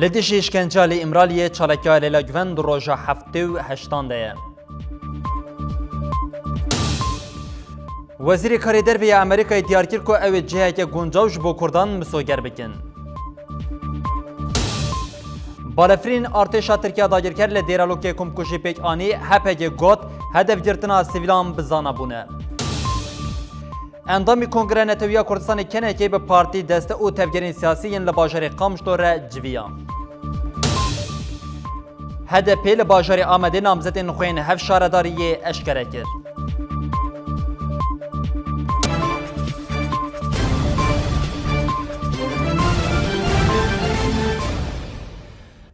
لدیش اشکنجال امرالی چالکیا لیلا گوند روژا هفته و هشتانده وزیر کاری دروی امریکای دیار کرد که او جهه که گنجاوش با کردان مسوگر بکن. بالفرین ارتشا ترکیه داگر کرد لدیرالوک کمکشی پیک آنی هپگه گوت هدف گرتنا سیویلان بزانه بونه. اندامی کنگره نتویا کردستان کنه که به پارتی دسته او تفگرین سیاسی ین لباجر قامشتور جویا. هدف لباجر آمده نامزد نخوین هف شارداری اشکره کرد.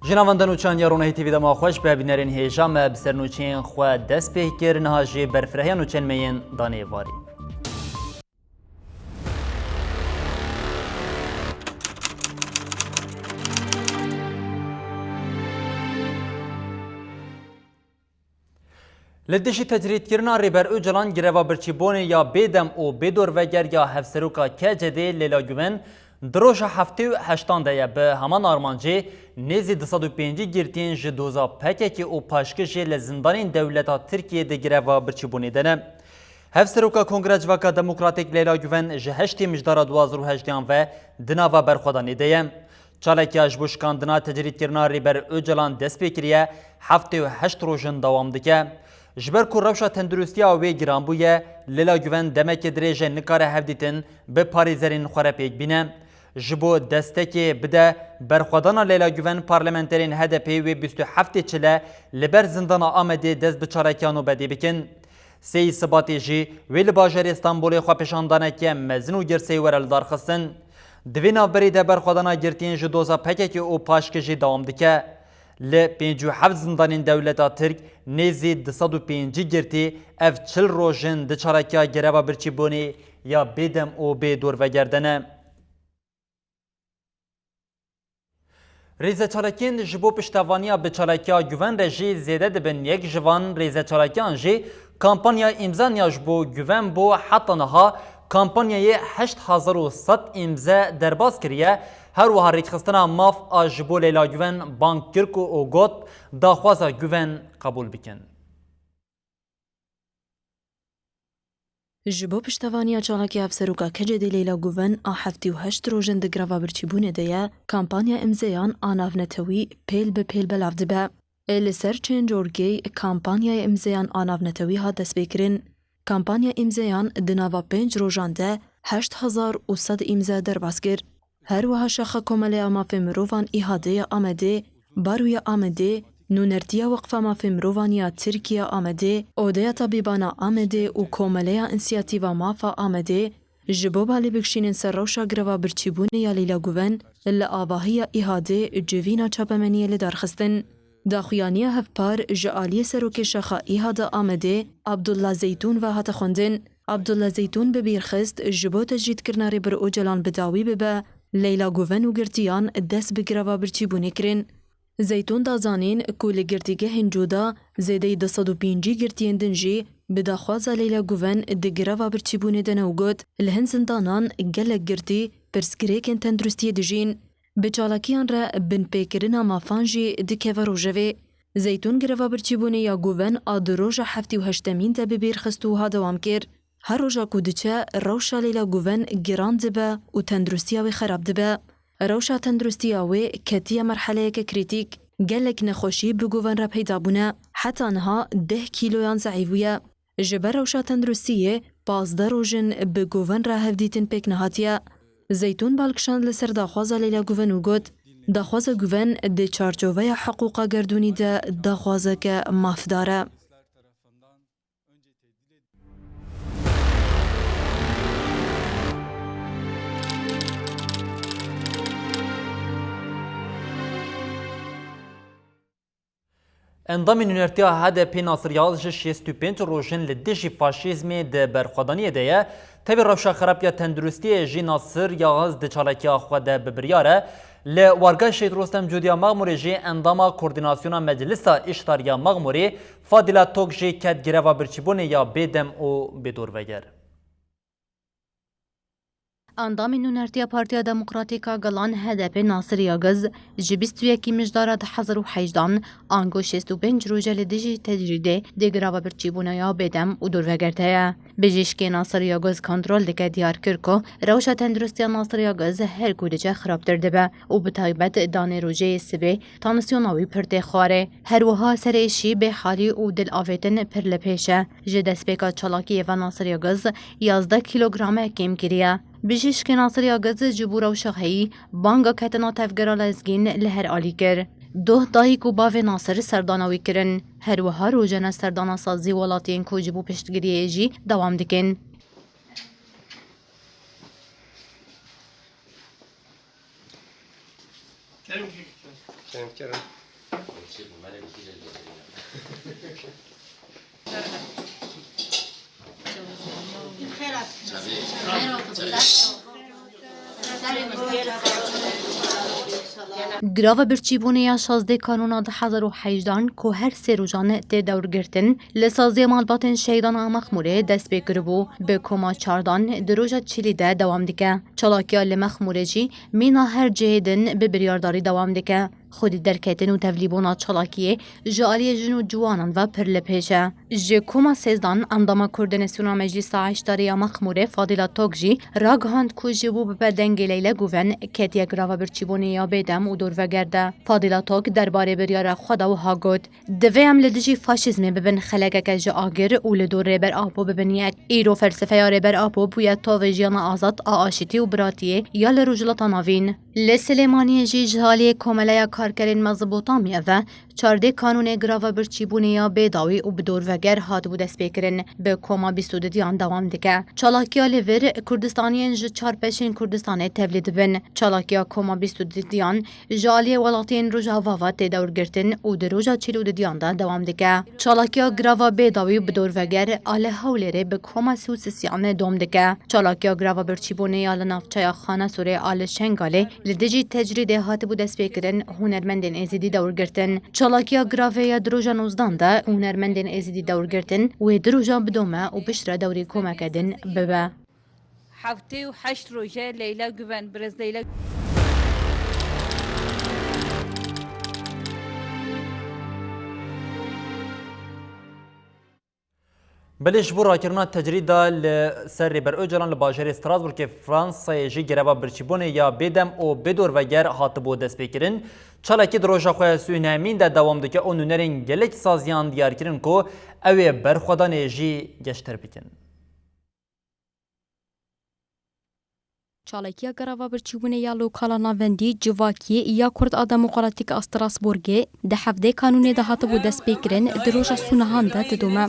جنابان دنوچان یارونه تیوی دما خوش به بینرین هیجام بسر نوچین خو دست به کرن هاجی برفره نوچن مین دانه واری. لدیشی تجرید کرنا ریبر او جلان گروا برچیبون یا بیدم او بیدور وگر یا هفسروکا که جده لیلا گوین دروژ هفته و هشتانده به همان آرمانجی نیزی 205 گرتین جدوزا پککی او پاشکش لزندان دولتا ترکیه ده گروا برچیبونی دنه. هفسروکا کنگرج وکا دموکراتیک لیلا گوین جهشتی مجدارا 2018 و دناوا برخودانی ده. چالکی اجبوشکاندنا تجرید کرنا ریبر او جلان دست بکریه هفته و هشت روژن دوام دکه. جبر کو روشا تندرستی اوی گرانبویه لیلا گوین دمک دریجه نکاره هفدیتن به پاریزرین خوره پیک بینه. جبو دسته که بده برخودانا لیلا گوین پارلمنترین هدپی و 27 چله لبر زندان آمده دست بچارکیانو بدی بکن. سی سباتی جی ویل باجر استانبولی خواه پیشاندانه که مزنو گرسی ورل دارخستن. دوینا بری ده برخودانا گرتین جدوزا پکه که او پاشکجی دوام دکه. ل 57 زندانین دولتا ترک نیزی 205 گرتی اف 40 روژن دچارکیا گروا برچیبونی یا بیدم او بیدور وگردنه. ریزه چالکین جبو پشتوانیا به چالکیا گوون رژی زیده دبن یک جوان ریزه چالکیان جی کامپانیا امزانیا جبو گوون بو حتی نها کامپانیای 8100 امزه درباز کریه هر و هر ریخستنا ماف آجبو لیلا گوون بانک کرکو او گوت داخوازا گوون قبول بکن. جبو پشتوانیا چالاکی افسروکا کجدی لیلا گوون آهفتی و هشت روژن دگراوا برچیبونه دیه کامپانیا امزیان آناف نتوی پیل به پیل بلاف دبه. لسر چین جورگی کامپانیا امزیان آناف نتوی ها دست بکرین. کامپانیا امزیان دناوا 5 روژان ده 8100 امزه درباز کرد. هر وها شاخه کومله مافی مروفان ایهاده آمده، باروی آمده، نونرتیا وقفه مافی مروفانیا ترکیه آمده، اودیا طبیبانا آمده و کومله انسیاتیوا مافا آمده، جبو بالی بکشینن سر روشا گروا برچیبونه یا لیلا گوون، لآواهی ایهاده جوینا چاپمنیه لدارخستن. داخویانی هفپار جعالی سروک شاخه ایهاده آمده، عبدالله زیتون و هات خوندن. عبدالله زیتون ببیرخست جبو تجرید کرناری بر او جلان بداوی ببه، لیلا گوون و گرتیان دست بگروا برچیبونه کرن. زیتون دازانین که لگرتیگه هنجودا زیده 205 گرتین دنجی بداخوازا لیلا گوون دگروا برچیبونه دنو گود لهن زندانان گلک گرتی پرسکریکن تندرستی دجین. بچالاکیان را بن پیکرنا مافانجی دکه و روژوه. زیتون گروا برچیبونه یا گوون آدروژا هفتی و هشتمین ده ببیرخستو ها دوام کرد. هر روزا کودچه روشا لیلا گوون گران دبه و تندرستی آوی خراب دبه. روشا تندرستی آوی کتیه مرحله که کریتیک گلک نخوشی بگوون را پیدا بونه حتی انها 10 کیلویان ضعیفویه. جبه روشا تندرستیه 15 روژن بگوون را هفدیتن پیک نهاتیه. زیتون بالکشان لسر داخوازا لیلا گوون و گود داخوازا گوون ده چارچوبه حقوقا گردونی ده داخوازا که مافداره. اندام نونرتیا هدف ناصریال 65 روژن لدیشی فاشیزمی ده برخودانی دیه تبی روشا خراب یا تندرستی جی ناصر یا غز ده چالکی خود ببریاره لوارگاه شهید رستم جودیا مغموری جی اندام کوردیناسیون مجلس اشتاریا مغموری فاضله توک جی کد گروا برچیبونه یا بیدم او بدور وگر. اندام نونرتیا پارتیا دموکراتیکا گلان هدف ناصر یاگز جبیست یکی مجدارا ده حزر و حیجدان آنگو شست و پنج روژه لدیجی تجریده دیگرا و برچیبونه یا بدم و دور وگرته بجیش که ناصر یاگز کنترل دکه دیار کرکو روشا تندرستی ناصر یاگز هر کودجه خراب درده به و بتایبت دانه روژه سبه تانسیوناوی پرده خواره هر وها سرشی به حالی و دل آویتن پر لپیشه جدس بکا چلاکی و ناصر یاگز 11 کیلوگرام کم کریه بجیش که ناصر یاگز جبورا و شخهی بانگا کتنا تفگرا لزگین لهر آلی کر دو دایک و باو ناصر سرداناوی کرن هر وها روژن سردانا سازی ولاتین کو جبو پشتگیری ایجی دوام دکن گراو برچیبونه یا 16 کانونا ده حزر و حیجدان که هر سه روزانه تی دور گرتن لسازی مالباتن شیدان مخموره دست بگربو به کما چاردان دروژا چیلی ده دوام دیکه چلاکیا لمخموره جی مینا هر جهدن به بریارداری دوام دیکه خودی درکتن و تبلیبونا چلاکیه جالی جنو جوانان و پرلپیشه جه کما سیزدان انداما کردنسیونا مجلس عشتاری مخموره فاضلا توگجی راگهاند کو جبو به دنگ لیله گوون کتیا گراو برچیبونه یا بدم و دور وگرده فاضلا توگ درباره بریار خدا و هاگود دویم لدجی فاشیزم ببن خلقه که جه آگر و لدور ریبر آپو ببنیت ایرو فلسفه یا ریبر آپو بوید تو ویجیان آزاد آشتی و براتیه یا لروجلتا ناوین لسلیمانی جی جهالی کامله کارکرین مزبوطامیه و چارده کانون گراو برچیبونه یا بیداوی و بدور وگر هات بود اسپیکرن به کما 22 دیان دوام دکه چالاکیا لیور کردستانیین جه چار پیشین کردستانه تولید بن چالاکیا کما 22 دیان جالی ولاتین روژا واوات دور گرتن و در روژا 42 دیان دا دوام دکه چالاکیا گراو بیداوی و بدور وگر آله هولره به کما 33 دوم دکه چالاکیا گراو برچیبونه یا لنافچه خانه سوره آل شنگاله لدجی تجریده هات بود اسپیکرن هنرمندین ازیدی دور گرتن چالاکیا گراوه یا دروژا 19 ده هنرمندین ازیدی دور گرتن و دروژا بدومه و بشره دوری کمکدن ببه حفتي وحشت روجه ليلى جوان برز ليلى بلش بو راکرنا تجریدا لسر بر اوجلان لباجر استراسبورگ که فرانسا جی گربا برچیبونه یا بدم او بدور وگر هاتبو دست بکرن چالاکی دروژا خواه سوینامین ده دوام دکه او نونرین گلک سازیان دیار کرن که اوی برخودان جی گشتر بیتن. چالاکیا گراوا برچیبونه یا لوکالا ناوندی جواکی یا کرد دموکراتیک استراسبورگ ده هفته کانون ده هاتبو دست بکرن دروژا سونهان ده تدومه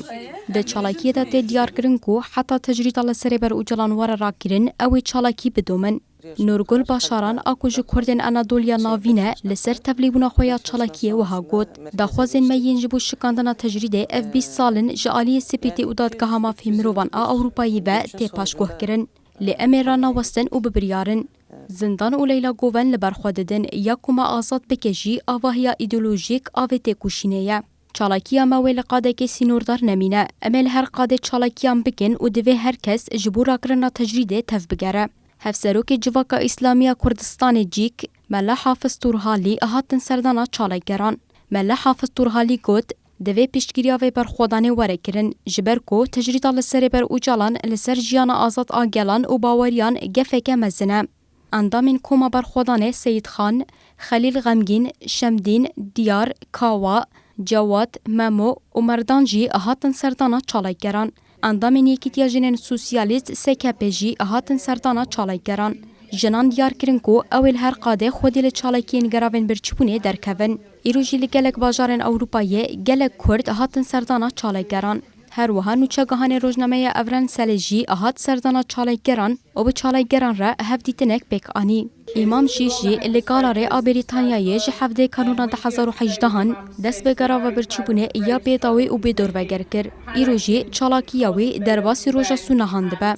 ده چالاکی ده دیار کرن که حتی تجرید لسر بر اوجلان وار را کرن اوی چالاکی بدومن نورگل باشاران اکوژ کردن انادولیا ناوینه لسر تبلیبونا خویا چالاکیه وها گوت دا خوازن مین جبو شکاندنا تجریده اف 20 سالن جالی سپیتی اودادگاه مافهم مروان اوروپایی و تیپاش گوه کرن لأميرانا وستن و ببريارن زندان و ليلا گوون لبرخوددن یا کما آزاد بکجی آواهیا ایدولوژیک آویتی کوشینه چالاکیا مویل قاده که سینوردار نمینه امل هر قاده چالاکیان بکن و دوی هر کس جبورا کرنا تجریده تف بگره هفسروک جواکا اسلامیا کردستان جیک ملا حافظ تورهالی اهاتن سردانا چالاکگران ملا حافظ تورهالی گوت دوی پیشگیریا و برخودانه وره کرن جبر کو تجریدا لسر بر اوجالان لسر جیان آزاد آگلان و باوریان گفک مزنه اندامین کوما برخودانه سید خان خلیل غمگین شمدین دیار کاوا جواد ممو و مردانجی اهاتن سردانا چالاکگران اندامین یکیتیا جنین سوسیالیست سکپجی اهاتن سردانا چالاکگران جنان دیار کرن کو اول هر قاده خودی لچالاکین گراون برچپونه درکون ایروژی لگلک باجارن اوروپایی گلک کرد هاتن سردانا چالاکگران هر وها نوچگاهان روزنامه اورن سلجی اهات سردانا چالاکگران و به چالاکگران را هفدیتنک بک آنی امام شیشی لگالاره بریتانیایی جه هفده کانونا 2018 دست به گراو برچپونه یا بیداوی و بیدور وگر کر ایروژی چالاکیاوی درباسی روژا سونهاند به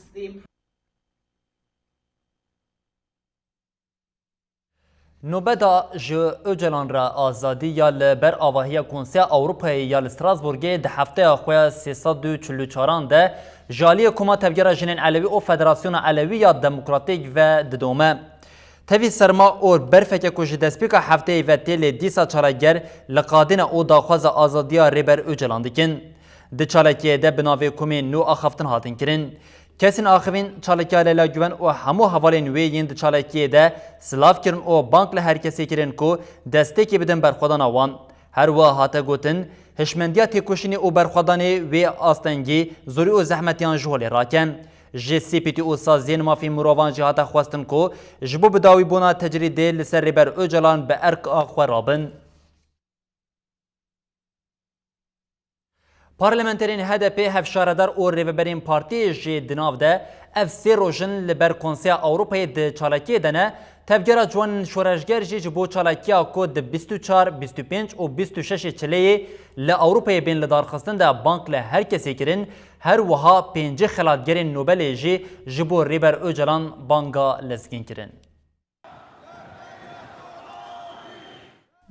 نوبدا جو اوجلان را آزادی یا لبر آواهی کنسیا اوروپایی یا لستراسبورگی ده هفته خواه 344 ده جالی کما تبگیر جنین علوی او فدراسیون علوی یا دموکراتیک و ددومه تفی سرما اور برفک کش دسپیکا هفته و تیل دیسا چالگر لقادین او داخواز آزادی ریبر اوجلان دکن ده چالکیه ده بناوی کمی نو آخفتن هاتن کرن کسین آخرین چالکیه لیلا گوین و همو حوالین وی یند چالکیه ده سلاف کرن و بانک لهر کسی کرن کو دسته که بدن برخودان آوان هر وا هاته گوتن هشمندیا تکوشینی او برخودانی وی آستنگی زوری و زحمتیان جهولی راکن جی سی پی تی او سازین مافی مروان جهاته خواستن کو جبو بداوی بونا تجریده لسر ریبر اوجلان به ارک آخوه رابن پارلمانترین HDP هفشاردار او ریوبرین پارتی جی دناو ده اف سی روژن لبر کنسیا اوروپای ده چالاکی دنه تفگیرا جوان شورشگر جی جبو چالاکیا کو ده 24, 25 و 26 چلیه لأوروپای بین لدارخستن ده بانک لهر کسی کرن هر وها 5 خلاتگرین نوبل جی جبو ریبر اوجلان بانگا لزگین کرن.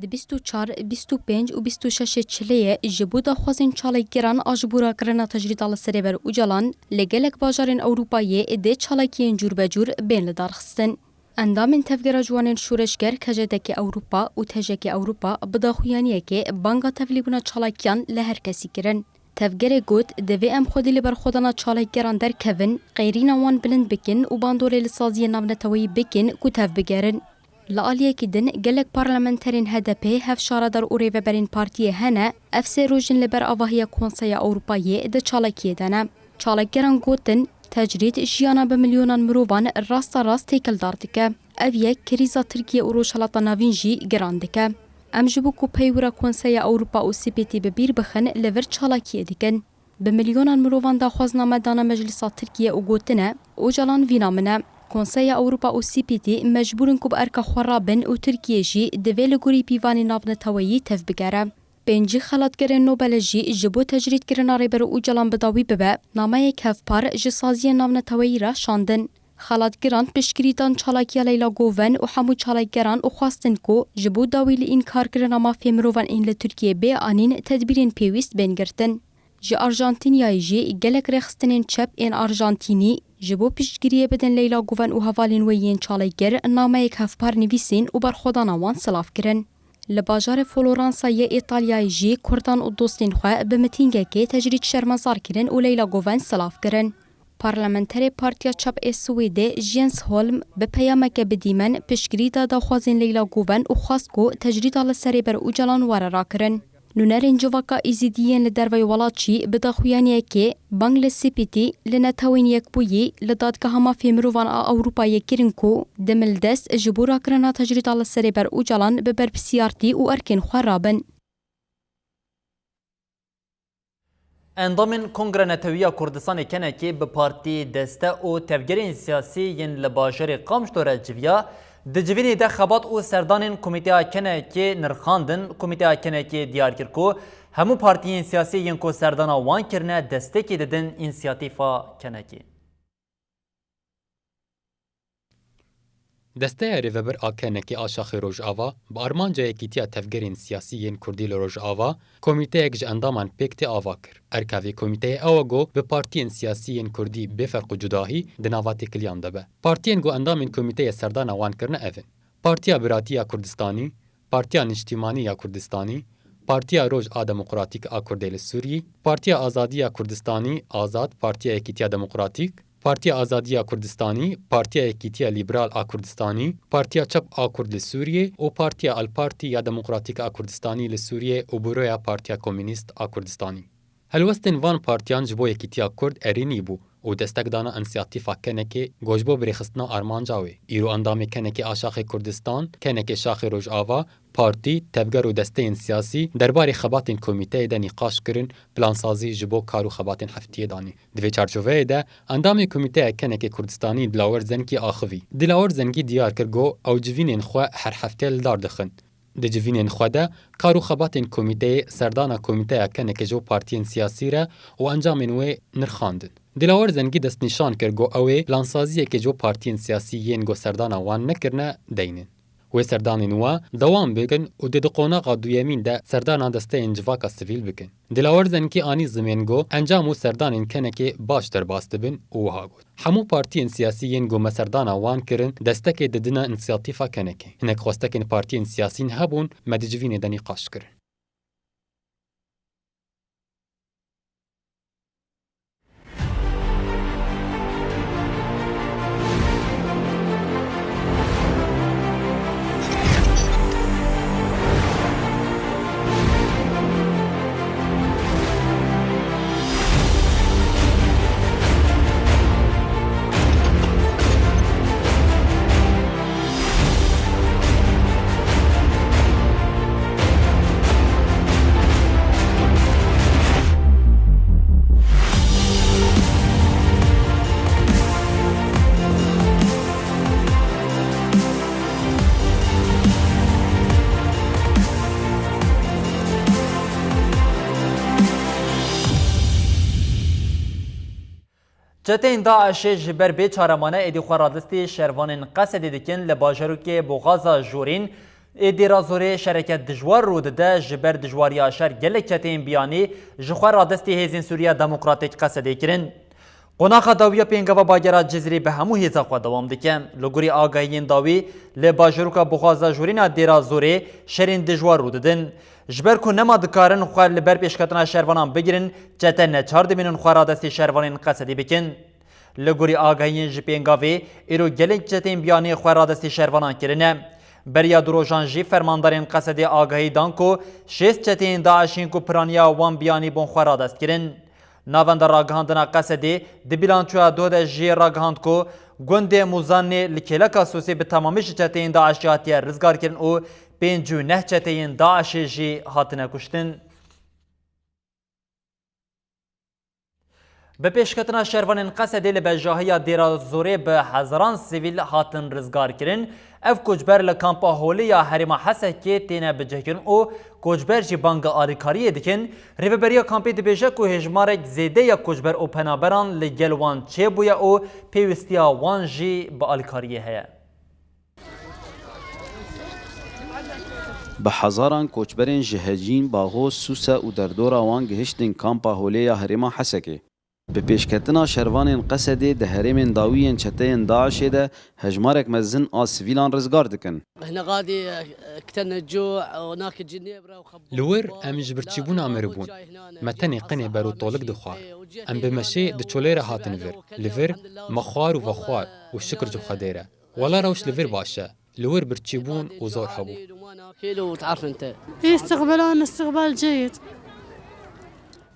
د 24, 25 و 26 چلیه جبو دا خوازین چالایگران آجبورا کرنا تجرید آل سریبر اوجالان لگلک باجارین اوروپایی ده چالایگین جور بجور بین لدارخستن. اندامین تفگیر جوانین شورشگر کجدک اوروپا و تجک اوروپا بداخویانیه که بانگا تفلیبونا چالایگیان لهر کسی کرن. تفگیر گوت دوی ام خودی لبر خودانا چالایگران در کون غیرین وان بلند بکن و باندوری لسازی نامنتوی بکن کو تف بگرن. لعالیه که دن گلک پارلمانترین HDP هفشاردار او ریوبرین پارتیه هنه افسی روژن لبر آواهی کنسای اوروپایی ده چالکیه دنه. چالکگران گوتن تجرید جیانا به میلیونان مروان راست تیکل داردکه. او یک کریزا ترکیه او روشالات ناوین جی گراندکه. ام جبو کو پیورا کنسای اوروپا و CPT ببیر بخن لور چالکیه دیکن. به میلیونان مروان دا خوازنامه دانا مجلسات ترکیه او گوتنه او جلان وینامنه. کنسای اوروپا و CPT مجبورن کو به ارکا خورابن و ترکیه جی دویل گوری پیوانی ناونتوایی تف بگره. پنجی خلاتگرین نوبل جی جبو تجرید کرنا ریبر او جلان بداوی ببه نامه کف پار جسازی ناونتوایی را شاندن. خلاتگران پشکریدان چالاکیا لیلا گوون و همو چالاکگران و خواستن کو جبو داوی لی انکار کرنا مافی مروان این لترکیه بی آنین تدبیرین پیویست بینگرتن. جی آرژانتینیای جی گلک رخستنین چپ این آرژانتینی جبو پشتگیریه بدن لیلا گوون و حوالین ویین چالایگر نامه یک هفپار نویسین و برخودان آوان سلاف کرن. لباجار فلورانسای ایتالیای جی کردان و دوستین خواه به متینگه که تجرید شرمزار کرن و لیلا گوون سلاف کرن. پارلمانتر پارتیا چپ سویده جینس هولم به پیامک بدیمن پشتگیری دا خوازین لیلا گوون و خواست کو تجرید آل سری بر او جلان واره را کرن. نونرین جواکا ایزیدیین لدروی ولاتشی بداخویانیه که بانگ لسیپیتی لنتاوین یک بویی لدادگاه ما فی مروان اوروپای کرن کو دمل دست جبورا کرنا تجرید آل سری بر او جلان ببر بسیارتی و ارکن خوارابن. اندامین کنگره نتویه کردستان کنه که به پارتی دسته و تفگیرین سیاسی ین لباجر قامش دوره جویا دجوینی ده خبات او سردانین کمیته کنه که نرخاندن کمیته کنه که دیار کرکو همو پارتیین سیاسی ین کو سردانا وان کرنه دسته که ددن انسیاتیفا کنه که دسته ریوبر آکنکی آشاخی روژاوا با ارمانجا یکیتیا تفگرین سیاسیین کردی لروژاوا کمیته یک اندامان پیکتی آوا کر. ارکاوی کمیته اوگو به پارتیین سیاسیین کردی بفرق و جداهی دناواتی کلیان دبه. پارتیین گو اندامین کمیته سردان وان کرنه اوین. پارتیا براتیا کردستانی، پارتیا نشتیمانی یا کردستانی، پارتیا روج دموکراتیک کردیل سوری، پارتیا آزادیا کردستانی آزاد پارتیا یکیتیا دموکراتیک، پارتیا آزادیا کردستانی، پارتیا یکیتیا لیبرال کردستانی، پارتیا چپ کرد لسوریه و پارتیا الپارتی یا دموکراتیک کردستانی لسوریه و برویا پارتیا کمونیست کردستانی. هلوستن وان پارتیان جبو یکیتیا کرد ارینی بو و دستک دانا انسیاتیفا کنکی گوجبو بریخستنا ارمانجاوی. ایرو اندامی کنکی آشاخ کردستان، کنکی شاخ روجاوا، پارتی تبگر و دسته سیاسی درباره خباتین کمیته ده نقاش کرن پلانسازی جبو کارو خباتین هفتیه دانی. دوی چارچوبه ده اندامی کمیته کنکی کردستانی دلاور زنگی آخوی. دلاور زنگی دیار کرگو او جوینین خوا هر هفته لدار دخن. د جوینین خوا ده کارو خباتین کمیته سردانا کمیته کنکی جو پارتین سیاسی را و انجامین وی نرخاندن. دلاور زنگی دست نشان کرگو اوه پلانسازی که جو پارتین سیاسی ین گو سردانا وان نکرنه دینن. و سردانên we dewam bikin û dê di qonaxa duyemîn de serdana desteyên civaka sivîl bikin. Dilawerzenekî anî zimên got encam û serdanên kenekê baş derbas dibin û wiha got. Hemû partiyên siyasî yên got me serdana wan kirin destekê didine înisyatîfa kenekê. Hinek xwestekên partiyên siyasîn hebûn me di civînê de nîqaş kirin. Çeteyên Daişê ji ber bêçaramane êdî xwe radistî şervanên Qesedê dikin li bajarokê Boğaza Jorîn êdî razorê şereket dijwar rû dide ji ber dijwariya şer gelek çeteyên biyanî ji xwe radistî Hêzên Sûriya Demokratîk Qesedê kirin. Qonaxa dawiya pêngava bagera Cizrê bi hemû hêza xwe dewam dike. Li gorî agahiyên dawî li bajaroka Boğaza Jorîna dê razorê şerên dijwar rû didin. Ji ber ku nema dikarin xwe li ber pêşketina şervanan bigirin, çete neçar dimînin xwe radestî şervanên Qesedê bikin. Li gorî agahiyên ji pêngavê îro gelek çeteyên biyanî xwe radestî şervanan kirine. Beriya du rojan jî fermandarên Qesedê agahî dan ku 6 çeteyên Daişîn ku piraniya wan biyanî bûn xwe radest kirin. Navenda ragihandina Qesedê di bîlançoya do de jî ragihand ku gundê Muzanê li kêleka Sûsê bi temamî ji çeteyên Daişî hatiye rizgar kirin û 5 çeteyên Daişê jî hatine kuştin. Bi pêşketina şervanên Qesedê li bejahiya Dêrazorê bi hezaran sivîl hatin rizgar kirin. Ev koçber li kampa holê ya Herêma Hesekê têne bicihkirin û koçber jî banga alîkariyê dikin. Rêveberiya kampê dibêje ku hêjmarek zêde ya koçber û penaberan li gel wan çêbûye û pêwîstiya wan jî bi alîkariyê heye. Bi hezaran koçberên ji Hecîn, Baxos, Sûse û derdora wan gihiştin kampa holê ya Herêma Hesekê. Bi pêşketina şervanên Qesedê di herêmên dawiyên çeteyên Daişê de hejmarek mezin a sivîlan rizgar dikin. Li wir em ji birçîbûna me ribûn. Me tenê qinê berûtolik dixwar. Em bi meşê di çolê re hatin vir. Li vir me xwar û vexwar û şikir ji Xwedê re. Wela rewş li vir baş e. Li wir birçîbûn û zor hebû. استقبالنا استقبال جيد.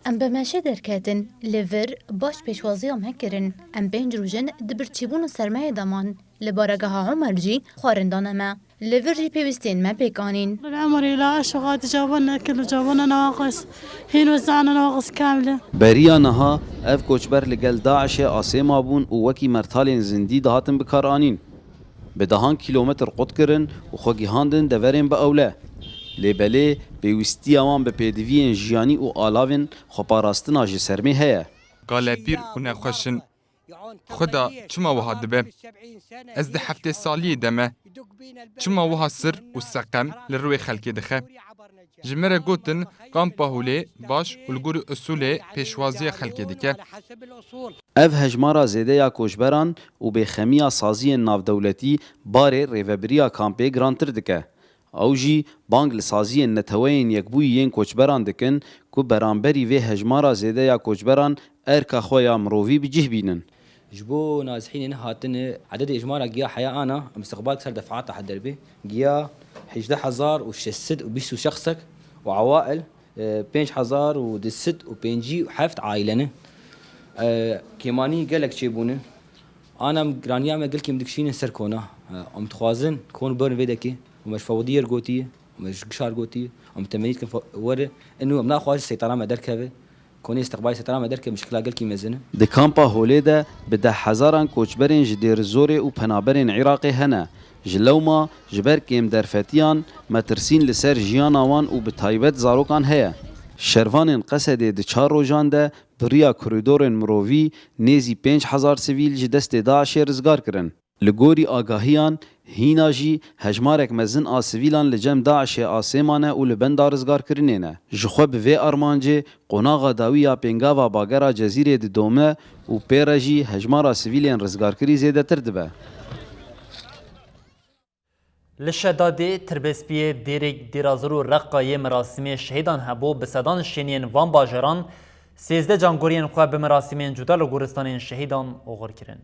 Em bi meşê derketin, li vir baş pêşwaziya me kirin. Em pênc rojin di birçîbûn û sermayê daman. Li barageha Umer jî xwarindana me. Li vir jî pêwîstên me pêkanîn. الأمر إلى أشغال جابونا كله جابونا نواقص هين وزعنا نواقص كاملة. Beriya niha ev koçber li gel Daişê asê mabûn û wekî mertalên zindî dihatin bikaranîn. Bi dehan kîlometr qut kirin û xwe gîhandin deverên bi ewle. Lêbelê pêwîstiya wan bi pêdiviyên jiyanî û alavên xweparastina ji sermê heye. Galepîr û nexweşin Xweda çima wiha dibe? Ez di heftê saliyê de me çima wiha sir û seqem li rûyê xelkê dixe? Ji me re gotin kampa holê baş û li gorî usulê pêşwaziya xelkê dike. Ev hejmara zêdeya koçberan û bêxemiya saziyên navdewletî barê rêveberiya kampê girantir dike. Ew jî bang li saziyên neteweyên yekbûyî yên koçberan dikin ku beramberî vê hejmara zêdeya koçberan erka xwe ya mirovî bicih bînin. ji bo nazihînên hatin adedê ijmara giya heya ana em istiqbal ser defata hederbê giya 18620 şexsek û awail 5200 û 57 ailene kêmanî gelek çêbûne ana em giraniya me gelkê dikişînin ser kona em dixwazin kon birin vê dekê û me ji fewdiyê gotiye û me ji gişar gotiye em temenî dikin were enû em naxwazin seytana me derkeve konê istiqbalê seytana me derkeve mişkila gelkî mezin e. Di kampa holê de bi 10,000 koçberên ji Dêrizorê û penaberên Iraqê hene. Ji lewma ji ber kêm derfetiyan metirsîn li ser jiyana wan û bi taybet zarokan heye. Şervanên Qesedê di 4 rojan de biriya koridorên mirovî nêzî 5,000 sivîl ji destê Daişê rizgar kirin. لگوری آگاهیان هینا جی هجمارک مزن آ سویلان لجم داعش آسیمانه و لبند رزگار کرنینه. جخوا به وی ارمانجه قناغا داویا پنگاوا باگرا جزیره دی دومه و پیرجی هجمارا سویلین رزگار کری زیده تردبه. لشداده تربسپیه دیرک دیرازرو رقای مراسم شهیدان هبو به صدان شینین وان باجران 13 جانگورین خواه به مراسم جدا لگورستان شهیدان اوغر کرن.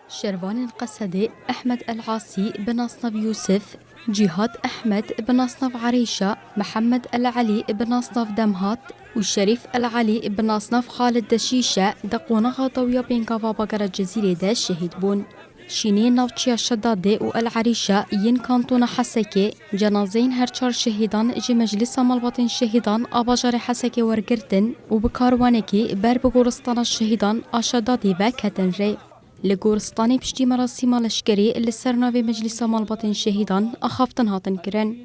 شروان القسدي أحمد العاصي بن أصنف يوسف جهاد أحمد بن أصنف عريشة محمد العلي بن أصنف دمهات والشريف العلي بن أصنف خالد دشيشة دقونا غاطويا بين كافا بقرة الجزيرة دا الشهيد بون شينين نوتشي الشدادي والعريشة ين كانتونا حسكي جنازين هرچار شهيدان جي مجلس مالباطين شهيدان آباجار حسكي ورگرتن وبكاروانكي بر بگورستان الشهيدان آشدادي با كتن ري لگورستانی پشتی مراسم لشکری لسرناوی مجلس مالباطین شهیدان اخافتن هاتن کرن.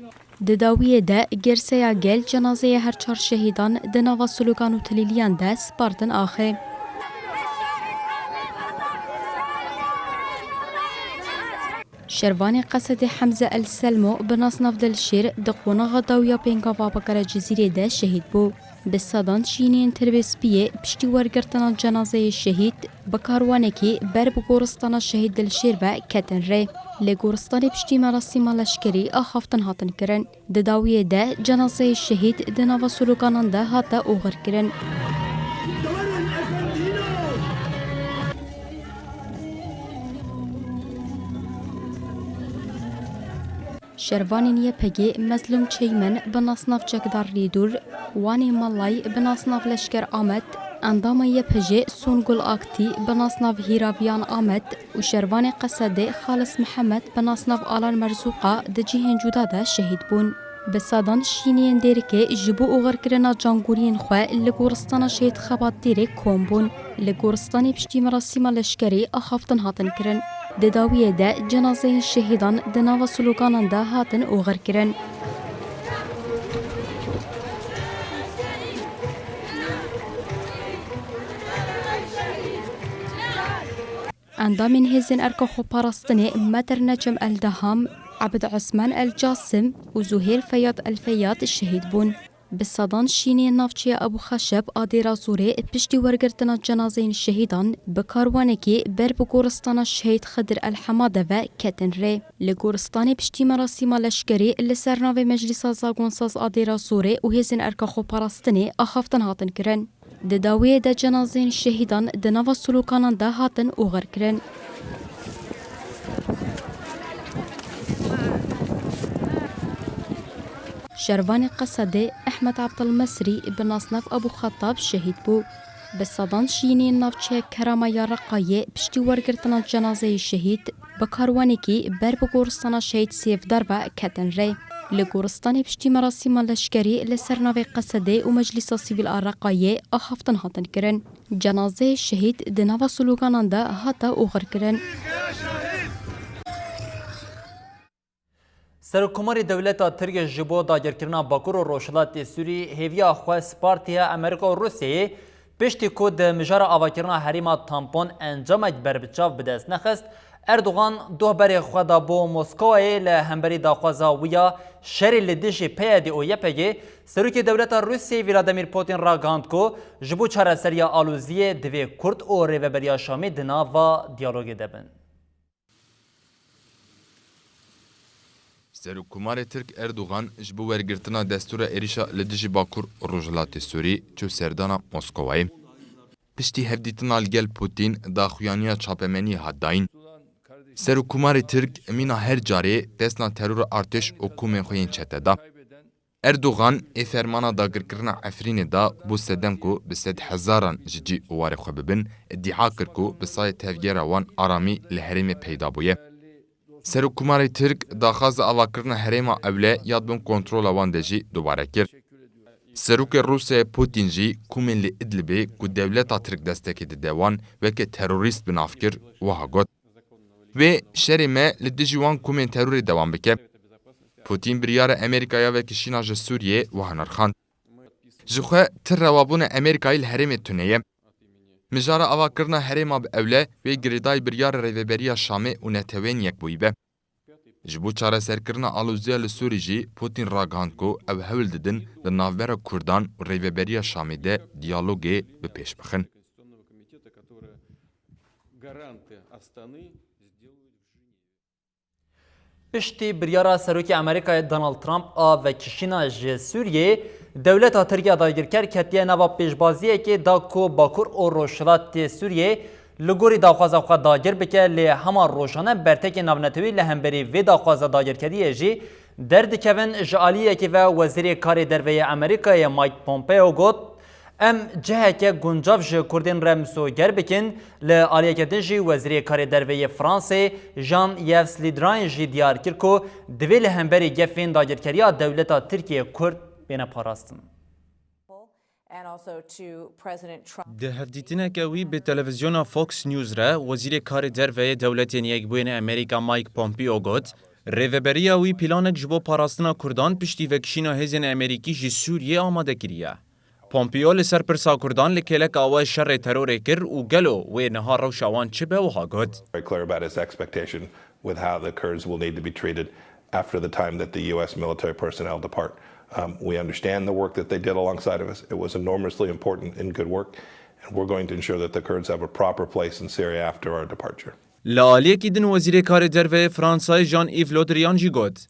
دداویه ده گرسیا گل جنازه هر چار شهیدان دناوا سلوکان و تلیلیان ده سپارتن آخه. شروان قصد حمزه السلمو بناصناف دلشیر دقونا غداویا پینکاوا بکر جزیره ده شهید بو. بسادان شینین تربسپیه پشتی ورگرتنا جنازه شهید بکاروانکی بر بگورستان شهید دلشیر و کتن ره. لگورستان پشتی مراسم لشکری آخافتن هاتن کرن. دداویه ده جنازه شهید دناوا سلوکانان ده هاتا اوغر کرن. شروانین یه پگی مظلوم چیمن بناصناف جگدار لیدور وانی مالای بناصناف لشکر آمد اندام یه پجی سونگل آکتی بناصناف هیراویان آمد و شروان قصده خالص محمد بناصناف آلان مرزوقا دجیهن جودا ده شهید بون. بسادان شینین دیرکه جبو اوغر کرنا جانگورین خواه لگورستان شهید خبات دیرک کوم بون. لگورستانی پشتی مراسم لشکری آخافتن هاتن کرن. دداویه ده جنازه شهیدان دناوا سلوکانان ده هاتن اوغر کرن. اندامین هزین ارکخو پاراستنی مدر نجم الدهام عبد عثمان الجاسم و زهير فياض الفياض الشهيد بون. بسادان شینی نافچه ابو خشب آدیرا زوره پشتی ورگرتنا جنازین شهیدان بکاروانکی بر بگورستان شهید خضر الحماده و کتن ره. لگورستان پشتی مراسم لشکری لسرناو مجلس زاگونساز آدیرا زوره و هزین ارکخو پاراستنی آخافتن هاتن کرن. دداویه ده جنازین شهیدان دناوا سلوکانان ده هاتن اوغر کرن. شروان قصده احمد عبد المصري بن اصناف ابو خطاب شهید بو. بسادان شینی نافچه کرامه یا رقایه پشتی ورگرتنا جنازه شهید بکاروانکی بر بگورستان شهید سیفدار و کتن ره. لگورستان پشتی مراسم لشکری لسرناو قصده و مجلس سیویل آرقایه آخافتن هاتن کرن. جنازه شهید دناوا سلوکانان ده هاتا اوغر کرن. سرکوماری دولتا ترک جبو داگرکرنا باکور و روشلات سوری هیویا خواه سپارتیا امریکا و روسیه پشتی کود مجار آواکرنا حریما تامپون انجامک بربچاو بدست نخست اردوغان دو بری خدا بو موسکوه لهمبری داخوازا ویا شری لدیش پیادی او یپگی سروکی دولتا روسیه ولادیمیر پوتین را گاند کو جبو چاره سریا آلوزیه دوی کرد او ریوبریا شامی دنا و دیالوگی دبن. سرکومار ترک اردوغان جبو ورگرتنا دستور ایریشا لدیجی باکور روجلات سوری چو سردانا موسکوای پشتی هفدیتنا الگل پوتین داخویانیا چاپمنی هداین سرکومار ترک امینا هر جاری دستنا ترور ارتش حکومت خوین چته دا اردوغان ای فرمانا داگرکرنا افرین دا بو سدم کو به 100,000 جی اوار خو ببن ادعا کر کو به سای تفگیر وان آرامی لحریم پیدا بویه سرکوماری ترک داخواز آواکرنا حریما اوله یاد بم کنترول وان دجی دوباره کر. سروک روسیه پوتین جی کومن لی ادلبی کو دولتا ترک دستکی دوان وکه تروریست بنافکر وها گوت. و شرمه لدیجوان کومن تروری دوام بکه. پوتین بریار امریکایا و کشیناج سوریه وها نرخاند. جخه تر روابون امریکایی الحریم تونیه. مجارە ئاواکردنا هەرێما بە ئەولە وێ گرێدای بریارە ڕێڤەبەریە شامێ و نەتەوێن یەکبووی بە. ji bo çareserkirina alûziya li Sûrî jî Putin ragihand ku ew hewl didin li navbera Kurdan û rêveberiya Şamê de diyalogê bi pêş bixin. Piştî biryara Serokê Amerîkayê Donald Trump a vekişîna ji Sûriyê, dewleta Tirkiye dagirker ketiye nava pêşbaziyekê da ku Bakur û Rojhilatê Sûriyê li gorî daxwaza xwe dagir bike lê hema rojane bertekê navnetewî li hemberî vê daxwaza dagirkeriyê jî derdikevin ji aliyekê ve Wezîrê Karê Derveyê Amerîkayê Mike Pompeo got em ciheke guncav ji Kurdên re misoger bikin li aliyeke din jî Wezîrê Karê Derveyê Fransê Jean-Yves Le Drian jî diyar kir ku divê li hemberî gefên dagirkeriya dewleta Tirkiye Kurd bêne parastin. Di hevdîtineke wî bi televizyona Fox News re Wezîrê Karê Derveyê Dewletên Yekbûyînê Amerîka Mike Pompeo got, rêveberiya wî planek ji bo parastina Kurdan piştî vekişîna hêzên Amerîkî ji Sûriyê amade kiriye. Pompeo li ser pirsa Kurdan li kêleka we şerê terorê kir û gelo wê niha rewşa wan çi be wiha got. Very clear about his expectation with how the Kurds will need to be treated after the time that the U.S. military personnel depart. We understand the work that they did alongside of us. It was enormously important and good work, and we're going to ensure that the Kurds have a proper place in Syria after our departure. Li aliyekî din Wezîrê Karê Derveyê Fransayê Jean-Yves Le Drian jî got.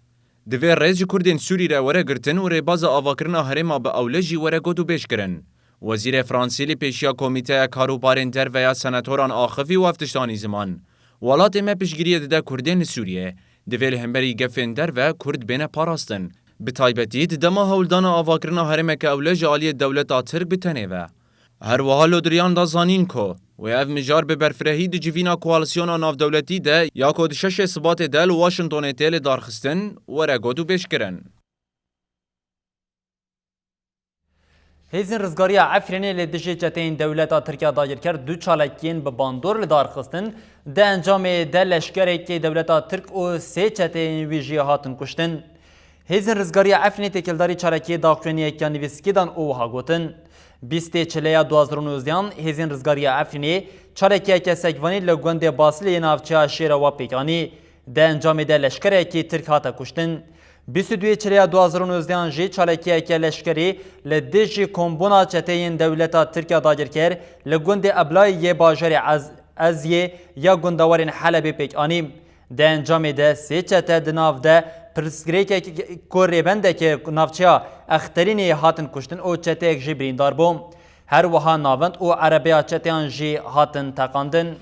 Divê rêz ji Kurdên Sûrî re were girtin û rêbaza avakirina herêma bi ewle jî were got û bêj kirin. Wezîrê Fransî li pêşiya Komîteya Karûbarên Derveya Senatoran axivî û hevtiştanî ziman. Welatê me piştgiriye dide Kurdên li Sûriyê. Divê li hemberî gefên derve Kurd bêne parastin. Bi taybetî di dema hewldana avakirina herêmeke ewle ji aliyê dewleta Tirk bi tenê ve. Her wiha Le Drian da zanîn ku wê ev mijar bi berfirehî di civîna koalisyona navdewletî de ya ku di şeşê Sibatê de li Washingtonê tê lê darxistin, were got û bêj kirin. Hêzên rizgariya Efrînê lê dijî çeteyên dewleta Tirkiye dagirker du çalekiyên bi bandor li darxistin, di encamê de leşkerekê dewleta Tirk û sê çeteyên wî jî hatin kuştin. Hêzên rizgariya Efrînê têkildarî çarekiyê daxuyaniyeka nivîskî dan û wiha gotin. Bîstê çileya 2019 hêzên rizgariya Efrînê çarekiyeke sekvanî li gundê Basilê navçeya Şêrewa pêkanî, di encamê de leşkerekî Tirk hate kuştin. 22 çileya 2019 jî çalekiyeke leşkerî li dijî kombûna çeteyên dewleta Tirkiye dagirker li gundê Eblayê bajarê Ezyê ya gundawarên Helebê pêkanî. Di encamê de sê çete di nav de pirsgirêkek ku rêbendeke navçeya Exterînê hatin kuştin û çeteyek jî birîndar bû. Her wiha navend û erebeya çeteyan jî hatin teqandin.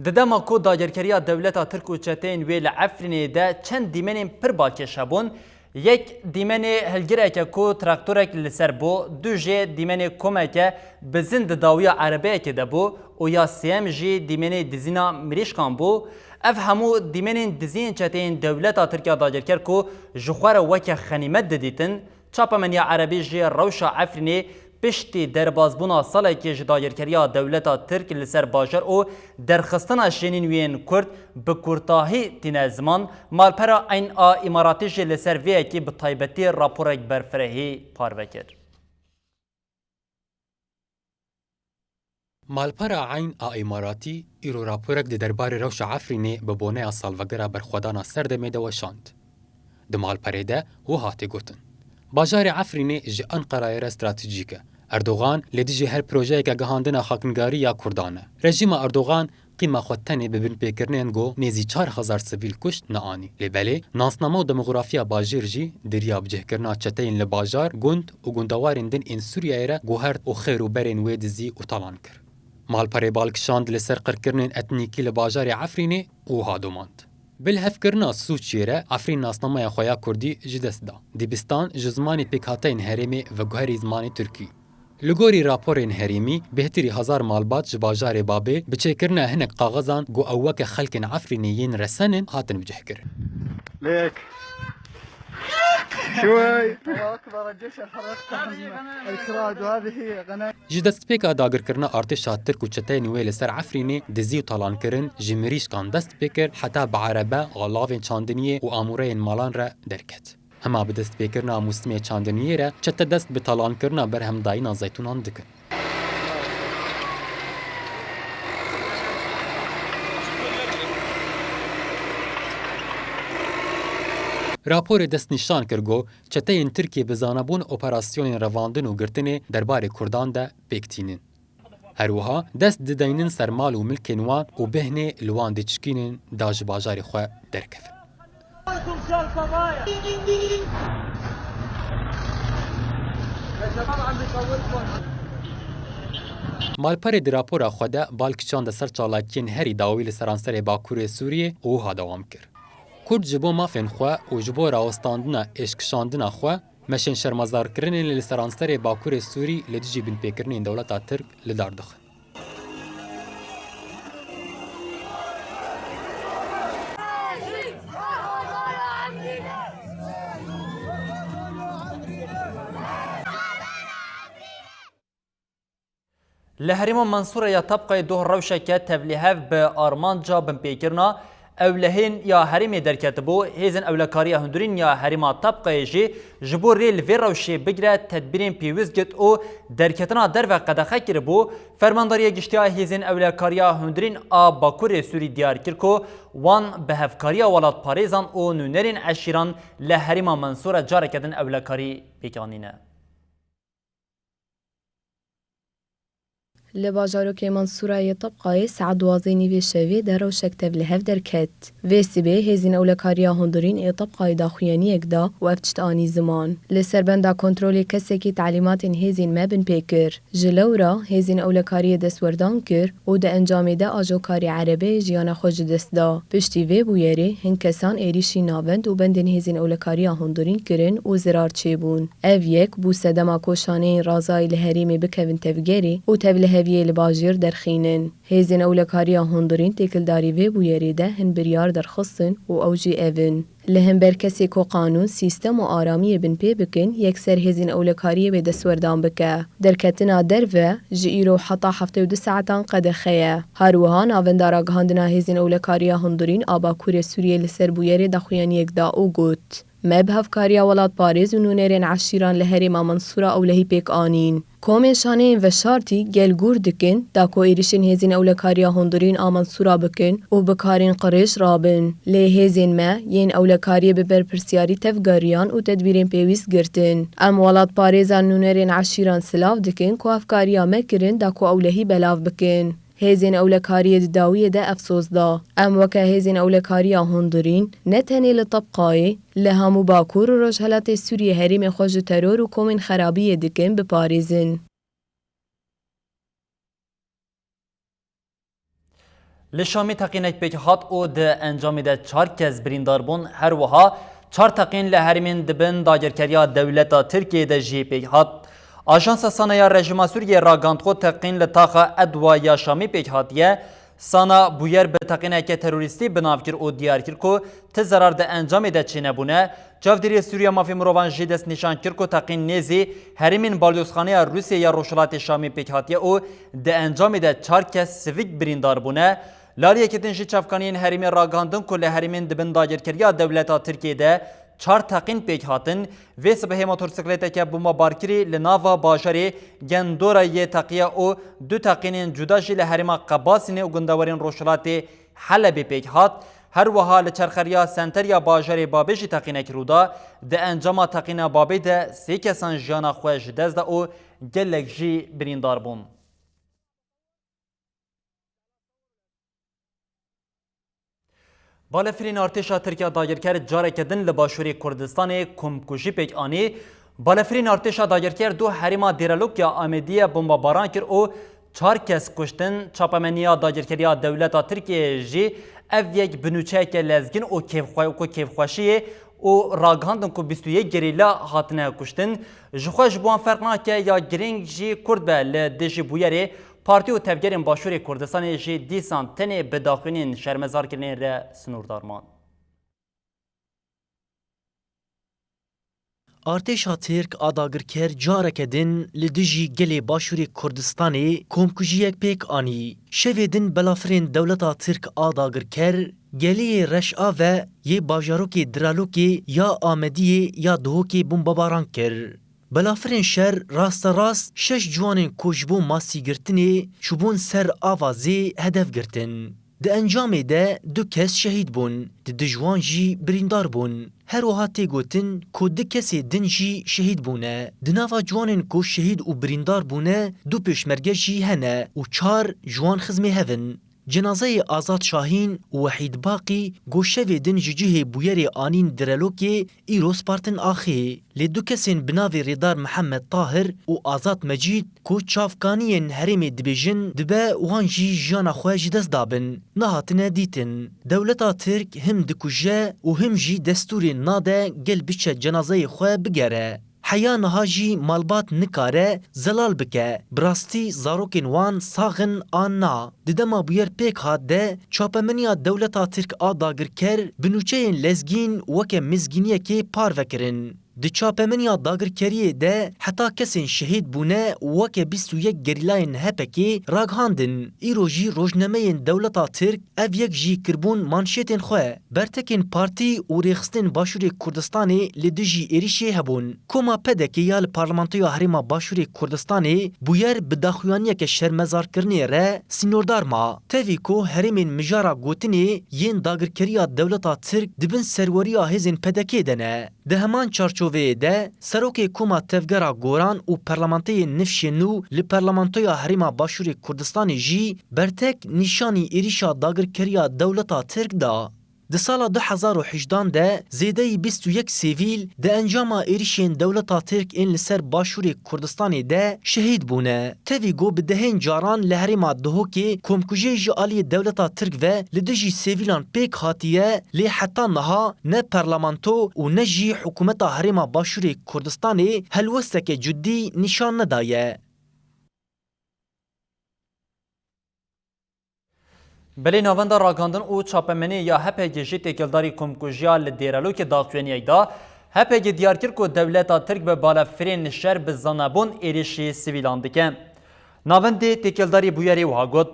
Di dema ku dagirkeriya dewleta Tirk û çeteyên wê li Efrînê de çend dîmenên pir bakêş hebûn. Yek dîmenê hilgireke ku traktorek li ser bû, du jê dîmenê komeke bi zin di dawiya erebeyekê de bû û ya sêyem jî dîmenê dizîna mirîşkan bû. Ev hemû dîmenên dizîn çeteyên dewleta Tirkiye dagirker ku ji xwe re weke xenîmet didîtin, çapemeniya erebî jî rewşa Efrînê piştî derbazbûna salekê ji dagirkeriya dewleta Tirk li ser bajar û derxistina şenîn wên Kurd bi kurtahî tîne ziman, malpera Eyn a Îmaratî jî li ser vêyekê bi taybetî raporek berfirehî parve kir. Malpera Eyn a Îmaratî îro raporek di derbarê rewşa Efrînê bi boneya salvegera berxwedana Serdemê de weşand. Di malperê de wiha hatê gotin. Bajarê Efrînê ji Enqerayê re stratejîk e. Erdogan lê dijî her projeyeke gihandina xakingarî ya Kurdan e. Rejîma Erdogan qîma xwe tenê bi binpêkirinên got nêzî 4000 sivîl kuşt neanî. Lêbelê nasnama û demografiya bajêr jî diriya bicihkirina çeteyên li bajar, gund û gundawarên din ên Sûriyeyê re guhert û xêr û berên wê dizî û talan kir. Malperê balkişand li ser qirkirinên etnîkî li bajarê Efrînê û wiha domand. Bilhevkirina Sûçiyê re Efrîn nasnamaya xwe ya Kurdî ji dest da. Dibistan ji zimanê pêkhateyên herêmê ve guherî zimanê Tirkî. Li gorî raporên herêmî, bêhtirî 1000 malbat ji bajarê Babê bi çêkirina hinek qaxezan got ew weke xelkên Efrînê yên resenin hatin bicihkirin. شوي الله اكبر الجيش الحرق الكراد وهذه هي غنائم. ji destpêka dagirkirina artêşa Tirk û çeteyên wê li ser Efrînê dizî û talankirin ji mirîşkan dest pê kir heta bi erebe alavên çandiniyê û amûreyên malan re derket. Hema bi destpêkirina mûsimê çandiniyê re çete dest bi talankirina berhemdayîna zeytûnan dikin. Raporê destnîşan kir got çeteyên Tirkiye bi zanebûn operasyonên revandin û girtinê derbarê Kurdan de pêktînin. Her wiha dest dideynin ser mal û milkên wan û behnê li wan dîçikînin da ji bajarê xwe derkevin. Malperê di rapora xwe de balkişan de ser çalakiyên herî dawî li seranserê Bakurê Sûriyê û wiha dewam kir. Kurd ji bo mafên xwe û ji bo rawestandina êşkişandina xwe meşên şermezarkirinên li seranserê Bakurê Sûrî li dijî binpêkirinên dewleta Tirk li dar dixin. Li Herêma Mansoura ya Tabqayê doh rewşeke tevlîhev bi armanca binpêkirina ewlehên ya herêmê derketibû, hêzên ewlekariya hundirîn ya Herêma Tabqayê jî ji bo rê li vê rewşê bigire tedbîrên pêwîst girt û derketina derve qedexe kiribû. Fermandariya giştiya hêzên ewlekariya hundirîn a Bakurê Sûrî diyar kir ku wan bi hevkariya welatparêzan û nûnerên eşîran li Herêma Mansoura careke din ewlekarî pêkanîne. Li bajarokê Mansourayê Tabqayê saet 12 nîvê şevê de rewşek tevlîhev derket. Vê sibê hêzên ewlekariya hundirîn ê Tabqayê daxuyaniyek da û ev tişt anî ziman. Li serbenda kontrolê kesekî talîmatên hêzên me bin pêkir. Ji lewra hêzên ewlekariyê destwerdan kir û di encamê de ajokarî erebeyê jiyana xwe ji dest da. Piştî vê bûyerê hin kesan êrişî navend û bendên hêzên ewlekariya hundirîn kirin û zirar çêbûn. Ev yek bû sedema koşaneyên razayî li herêmê bikevin tevgerê û tevlîhev Heviyê li bajêr derxînin. Hêzên ewlekariya hundirîn têkildarî vê bûyerê de hin biryar derxistin û ew jî evin. Li hember kesê ku qanûn, sîstem û aramiyê bin pê bikin, yekser hêzên ewlekariyê bê destwerdan bike. Derketina derve ji îro heta 72 saetan qedexe ye. Her wiha navendara gihandina hêzên ewlekariya hundirîn a Bakurê Sûriyê li ser bûyerê daxuyaniyek da û got. Me bi hevkariya welatparêz û nûnerên eşîran li Herêma Mansoura ewlehî pêk anîn. Komên şaneyên veşartî gel gûr dikin da ku êrişên hêzên ewlekariya hundirîn a Mansoura bikin û bikarên qirêj rabin. Lê hêzên me yên ewlekariyê bi berpirsyarî tevgeriyan û tedbîrên pêwîst girtin. Em welatparêzan nûnerên eşîran silav dikin ku hevkariya me kirin da ku ewlehî belav bikin. Hêzên ewlekariyê di dawiyê de efsoz da. Em weke hêzên ewlekariya hundirîn ne tenê li Tabqayê, li hemû Bakur û Rojhilatê Sûriyê herêmê xwe ji teror û komên xerabiyê dikin biparêzin. Li Şamê teqînek pêk hat û di encamê de 4 kes birîndar bûn. Her wiha 4 teqîn li herêmên dibin dagirkeriya dewleta Tirkiyê de jî pêk hat. Ajansa Sanaya Rejima Sûriyê ragandxwe teqîn li taxa Edwa ya Şamê pêk hatiye. Sana bûyer bi teqîneke terorîstî binavkir û diyar kir ku ti zerar di encamê de çênebûne. Çavdêriya Sûriya Mafê Mirovan jî dest nîşan kir ku teqîn nêzî herêmên balyozxaneya Rûsyê ya Rojhilatê Şamê pêk hatiye û di encamê de 4 kes sivîk birîndar bûne. Laliyekê din jî çavkaniyên herêmê ragandin ku li herêmên dibin dagirkeriya dewleta Tirkiyê 4 teqîn pêk hatin. Vê sibehê motorsikleteke bombarkirî li nava bajarê Gendorayê teqiya û 2 teqînên cuda jî li herêma Qebasînê û gundewerên Rojhilatê Helebê pêk hat. Her wiha li çerxeriya senteriya bajarê Babê jî teqînek rûda. Di encama teqîna Babê de 3 kesan jiyana xwe ji dest da û gelek jî birîndar bûn. Balefirên artêşa Tirkiya dagirker careke din li başûrê Kurdistanê komkujî pêk anî. Balefirên artêşa dagirker du herêma Dêrelok ya Amêdiyê bombabaran kir û 4 kes kuştin. Çapemeniya dagirkeriya dewleta Tirkiyeyê jî ev yek binûçeyeke lezgin û kêfxweşiyê û ragihandin ku 21 gerîla hatine kuştin. Ji xwe ji wan ferq nake ya girêng jî Kurd be li dijî bûyerê Partî û tevgerên başûrê Kurdistanê jî dîsan tenê bi daxînên şermezarkirinê re sinûrdarman. ارتشا ترک آداگرکر جارک دن لدجی گلی باشوری کردستانی کومکوژیک پیک آنی. شوی دن بلافرین دولتا ترک آداگرکر گلی رشعا و یه باجاروکی درالوکی یا آمدی یا دهوکی بمباباران کر. بلافرین شهر راست شش جوانین کوشبو ماسی گرتنی چوبون سر آوازی هدف گرتن. ده انجام ده دو کس شهید بون، ده جوان جی بریندار بون. هر وها تیگوتن که ده کسی دن جی شهید بونه. ده ناوا جوانین که شهید و بریندار بونه دو پیشمرگه جی هنه و 4 جوان خزمه هون. جنازه آزاد شاهین و وحید باقی گوشه دن جیجه بویر آنین درلوکی ایروس پارتن آخی. لدو کسین بناوی ریدار محمد طاهر و آزاد مجید کو چافکانین حریم دبیجن دبه وان جی جانا خواج دست دابن نهاتنه دیتن. دولتا ترک هم دکوجه و هم جی دستور ناده گل بچه جنازه خواه بگره. حیا نهاجی مالبات نکاره زلال بکه براستی زاروکین وان ساغن آنا ددما بویر پیک هات ده چاپمنیا دولتا ترک آداگر کر بنوچهین لزگین وکه مزگینیه که پار وکرن. د چاپمنیا داگرکریه ده حتی کسین شهید بونه وکه 21 گریلاین هپکی راگهاندن. ایروژی روزنامه دولتا ترک او یک جی کربون مانشیتین خواه برتکین پارتی و ریخستین باشوری کردستانی لدجی ایریشی هبون. کما پدکی یال پارلمانتویا هریما باشوری کردستانی بویر بداخویانیه که شرمزار کرنی ره سینوردار ما. تاوی کو هریمین مجارا گوتنی ین داگرکریا دولتا ترک دبن سروریا هزین پدکی دنه. ده همان چارچوه ده سروک کوما تفگرا گوران و پرلمانتی نفشنو لپرلمانتویا هریما باشوری کردستانی جی برتک نشانی ایریشا داگرکریا دولتا ترک دا. ده سال 2018 ده زیده 21 سیویل ده انجام ایریشین دولتا ترک این لسر باشوری کردستانی ده شهید بونه. تاوی گو بدهین جاران لحریما دهو که کمکوژه جالی دولتا ترک و لدجی سیویلان پیک هاتیه لی حتی نها نه پرلمانتو و نه جی حکومتا حریما باشوری کردستانی هلوستک جدی نشان ندایه. بلی نوانده راگاندن او چاپمنی یا هپگی جی تکلداری کمکوژیا لدیرالو که داخوینی دا هپگی دیار کرد که دولتا ترک به بالافرین شهر به زنابون ایریشی سیویلان دکن. نوانده تکلداری بویری وها گود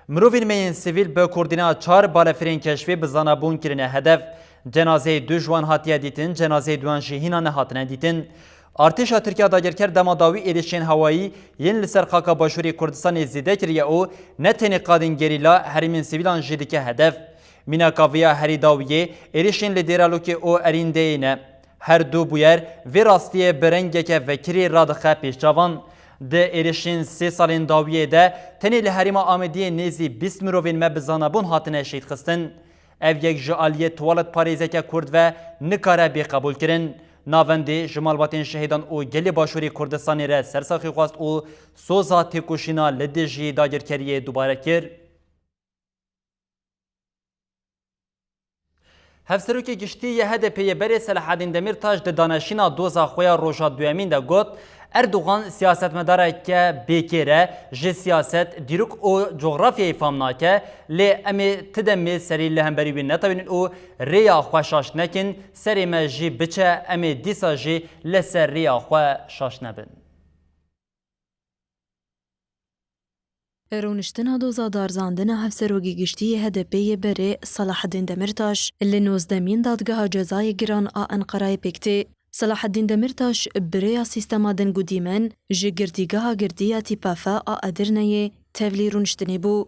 مروفین مین سیویل به کوردینا 4 بالافرین کشفی به زنابون کرنه هدف جنازه 2 جوان هاتیه دیتن جنازه 2 جیهینا نهاتنه دیتن. ارتشا ترکیه داگرکر دماداوی ایریشین هوایی ین لسر خاکا باشوری کردستان زیده کریه او نتنی قادن گریلا هریمین سیویلان جیدکه هدف. مینا کاویا هری داویه ایریشین لدیرالو که او ارینده اینه. هر دو بویر وی راستیه برنگه که وکری رادخه پیش جوان. ده ایریشین 3 سالین داویه ده تنی لحریما آمدی نیزی 20 مروین مبزانبون هاتنه شید خستن. او یک جعالیه توالت پاریزه که کرد و نکاره بی قبول کرن. ناوندی جمالباتین شهیدان او گلی باشوری کردستانی را سرساخی خواست او سوزا تکوشینا لدجی داگرکریه دوباره کرد. هفسروکی گشتی یه هدپی بری صلاح الدین دمیرتاش ده دانشینا دوزا خویا روژا دویمین ده گوت اردوغان سیاست مداره که بیکیره جه سیاست دیروک او جغرافیای فامناکه لی امی تدمی سری لهمبری بین نتاوینین او ریا خوشاش نکن سری ما جی بچه امی دیسا جی لسر ریا خوشاش نبن. رونشتنا دوزا دارزاندنا هفسروگی گشتی هدپی بری صلاح الدین دمیرتاش اللي 19 دادگاه جزای گران انقرای پکتی صلاح الدین دمیرتاش بریا سیستما دنگو دیمن جی گردیگاه گردیا تیپافا ادرنه تفلی رونشتنی بو.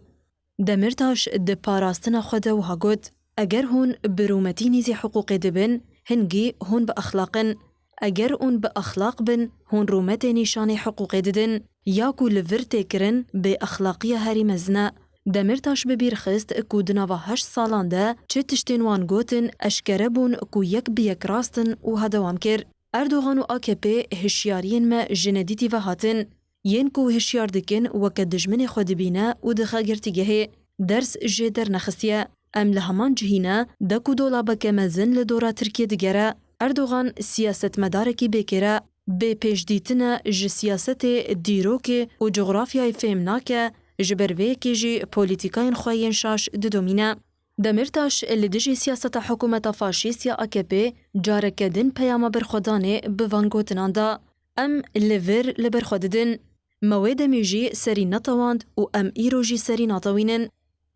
دمیرتاش ده پاراستنا خود و هاگود اگر هون برومتی نیزی حقوق دبن هنگی هون با اخلاقن اگر اون با اخلاق بن هون رومت نشان حقوق ددن یا کو لورت کرن به اخلاقی هری مزنا. دمیرتاش ببیر خست کو دناوا 8 سالان ده چه تشتینوان گوتن اشکره بون کو یک بیک راستن و هدوام کر. اردوغان و AKP هشیارین ما جندیتی و هاتن ین کو هشیار دکن وک دجمن خود بینه و دخا گرتیگه درس جدر نخستیه ام لهمان جهینا دکو دولابک مزن لدورا ترکیه دگره. اردوغان سیاست مدارکی بکره به پیش دیتنا ج سیاست دیروک و جغرافیای فهمناکه جبروی که جی پولیتیکاین خواهین شاش ددومینه. Demirtaş li dijî siyaseta hikûmeta faşîst ya AKP careke din peyama birxwedanê bi van gotinan da em li vir li ber xwe didin. Me wê demê jî serî netewand û em îro jî serî natewînin.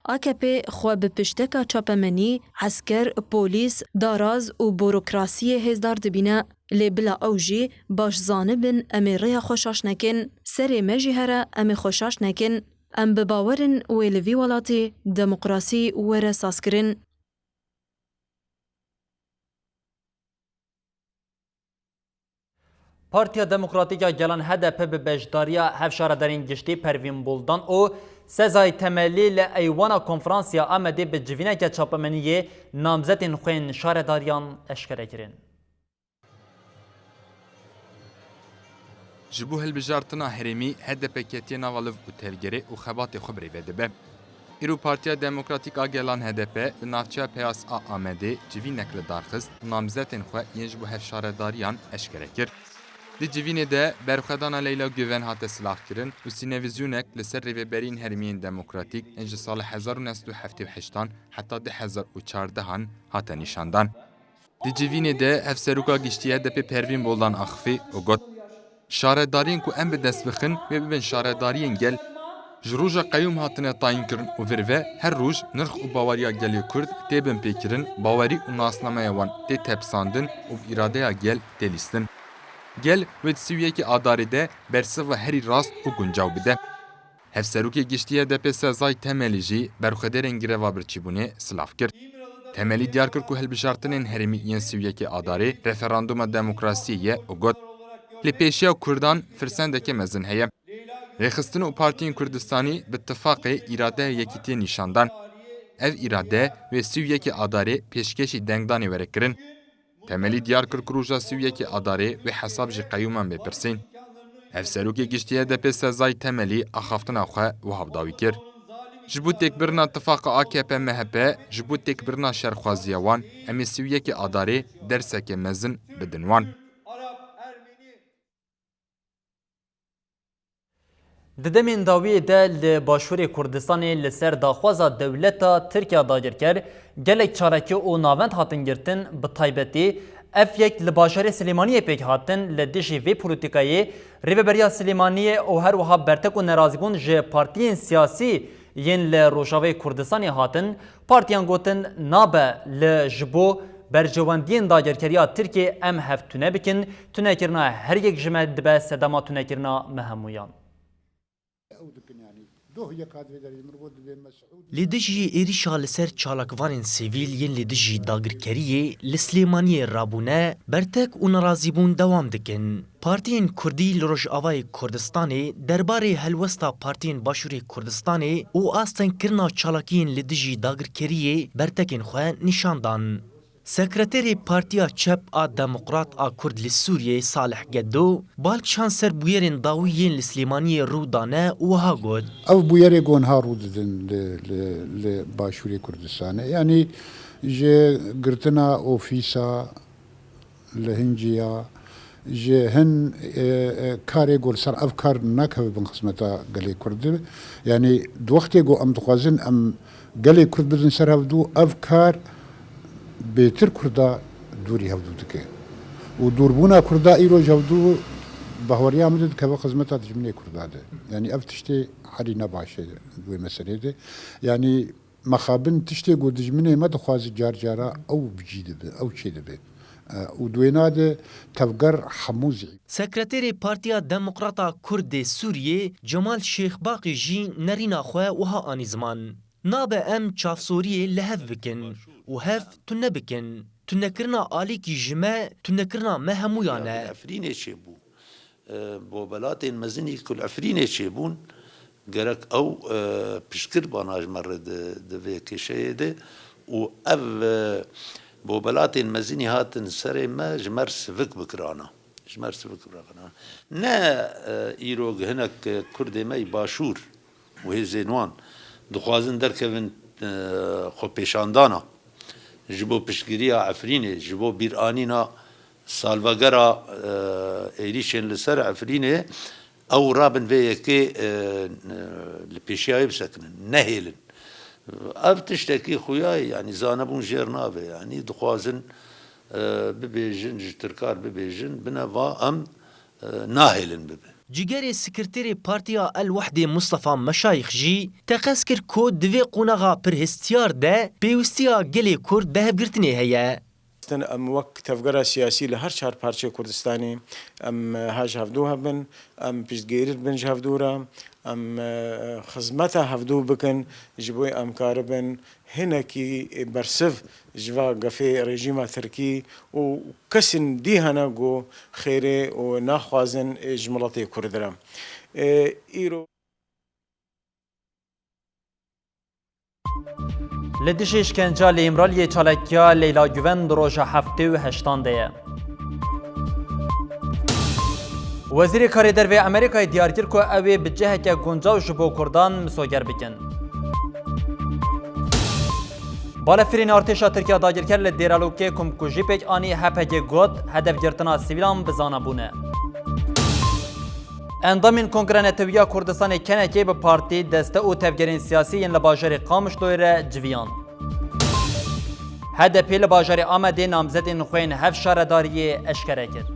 AKP xwe bi pişteka çapemenî, hesker, polîs, daraz û borokrasiyê hêzdar dibîne. Lê bila ew jî baş zanibin em ê rêya xweşaş nekin, serê me jî here em ê xweşaş nekin. Em bi bawerin wê li vî welatê demokrasî were sazkirin. Partiya Demokratîk ya Gelan HDP bi bejdariya hevşaredarên giştî Pervîn Buldan û sezayê temelî li eywana konferansiya Amedê bi civîneke çapemeniyê namzetên xwe şaredariyan eşkere kirin. Ji bo hilbijartina herêmî HDP ketiye nava liv û tevgerê û xebatê xwe birêve dibe. Îro Partiya Demokratîk a Gelan HDP li navçeya Peyas a Amedê civînek li darxist û namzetên xwe yên ji bo hevşaredariyan eşkere kir. Di civînê de berxwedana Leyla Güven hate silahkirin û sînevizyûnek li ser rêveberiyên herêmiyên demokratîk ên ji sala 1978 heta 2014 hate nîşandan. Di civînê de hevseroka giştî HDP Pervîn Buldan axivî û got şaredariyên ku em bi dest bixin wê bibin şaredariyên gel ji roja qeyûm hatine tayinkirin û vir ve her roj nirx û baweriya gelê Kurd tê bin pêkirin, bawerî û nasnameya wan tê tepsandin û îradeya gel tê lîstin. Gel wê sîwiyekî adarê de bersiva herî rast û guncaw bide. Hevserokê giştî HDP Sezay Temelî jî berxwederên gireva birçîbûnê silav kir. Temelî diyar kir ku hilbijartinên herêmî yên sîwiyekî adarê referanduma demokrasiyê ye û got li pêşiya Kurdan firsendeke mezin heye. Rêxistin û Partiyên Kurdistanî bi ittifaqê îradeya yekîtiyê nîşandan. Ev îrade wê sîwiyekî adarê pêşkêşî dengdanê were kirin. Temelî diyar kir ku roja sîwiyekî adarê wê hesab ji qeyûman bêpirsîn. Hevserokê giştî HDP Sezay Temelî axaftina xwe wiha dawî kir. Ji bo têkbirina ittifaqa AKP-MHP, ji bo têkbirina şerxwaziya wan, em ê sîwiyekî adarê derseke mezin bidin wan. Di demên dawiyê de li Başûrê Kurdistanê li ser daxwaza dewleta Tirkiya dagirker, gelek çarekî û navend hatin girtin bi taybetî ev yek li bajarê Silêmaniyê pêk hatin li dijî vê polîtikayê rêveberiya Silêmaniyê û her wiha bertek û nerazîbûn ji partiyên siyasî yên li Rojavayê Kurdistanê hatin, partiyan gotin nabe li ji bo bercewendiyên dagirkeriya Tirkiye em hev tune bikin, tunekirina her yek ji me dibe sedema tunekirina me hemûyan. Li dijî êrişa li ser çalakvanên sivîl yên li dijî dagirkeriyê li Silêmaniyê rabûne, bertek û nerazîbûn dewam dikin. Partiyên Kurdî li Rojavayê Kurdistanê derbarê helwesta partiyên Başûrê Kurdistanê û astenkirina çalakiyên li dijî dagirkeriyê bertekên xwe nîşandan. Sekreterê Partiya Çep a Demokrat a Kurd li Sûriyê Salih Geddo balkişan ser bûyerên dawî yên li Silêmaniyê rû dane û wiha got. Ev bûyerê gonha rû didin li Başûrê Kurdistanê. Yani ji girtina ofîsa li Hinciya ji hin karê gol ser ev kar nakevibin xizmeta gelê Kurdî. Yani di wextê got em dixwazin em gelê Kurd bidin ser hevdû ev kar بهتر کردا دوری هفدو دکه و دوربونا کردا ایرو جودو بهوریا مدد که خدمت جمله کردا ده یعنی اف تشتی حری نباشه دوی مسئله ده یعنی مخابن تشتی گو دجمنه ما دخوازی جار جارا او بجیده به او چیده به و دوینا ده تفگر حموزی سکرتری پارتیا دموکراتا کرد سوریه جمال شیخ باقی جی نرینا خواه وها آنی زمان نابه ام چافسوریه لهف بکن و هف تونه بکن تونه کرنا آلی کی جمع تونه کرنا مهمویانه افرینه چه بو بو بلاتین مزنی کل افرینه چه بون گرک او پشکر باناج مرد دوی کشه ده و او بو بلاتین مزنی هاتن سر ما جمر سفک بکرانا جمر سفک بکرانا نه ایروگ هنک کرد مای باشور و هزینوان دخوازن درکوین خو پیشاندانا جبو پشگیری افرینه جبو بیرانینا سالواگرا ایریشن لسر افرینه او رابن وی که لپیشیای بسکنن نهیلن اف تشتكي خوياي يعني زانبون جير نافي يعني دخوازن ببيجن جتركار ببيجن بنفا ام ناهلن ببي جیگری سکرتری پارتیا الوحده مصطفى مشایخ جی تقص کر کو دوی قونغا پرهستیار ده پیوستیا گلی کرد به هفگرتنی هیه ام وقت تفجر سياسي لهر شهر بارتشي كردستاني ام هاج هفدوها بن ام بيشتغير بن هفدورا ام خدمتها هفدو بكن جبوي ام كاربن هنا كي برسف جوا قفي رجيم تركي وكسن دي هنا جو خيري وناخوازن جملتي كردرا ايرو لدیش اشکنجا لیمرالی چالکیا لیلا گوون دروژ هفته و هشتانده وزیر کاری در و امریکای دیار کرد که اوی به جهه که گنجاو جبو کردان مسوگر بکن بالافرین ارتشا ترکیه داگیر کرد لدیرالوکه کمکوژی پیک آنی هپگه گوت هدف گرتنا سیویلان بزانه بونه اندامین کنگره نتویا کردستان کنکی به پارتی دسته او تفگرین سیاسی ین لباجر قامشلویره جویان هدفی لباجر آمده نامزدین خوین هف شارداری اشکره کرد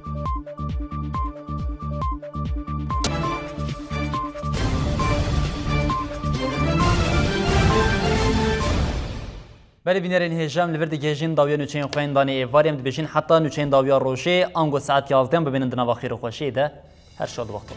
بله بینرین هجام لورد گهجین داویا نوچین خوین دانی ایواریم دبیشین حتی نوچین داویا روشه آنگو ساعت 11 ببینند نواخیر خوشی ده هر شاد وقت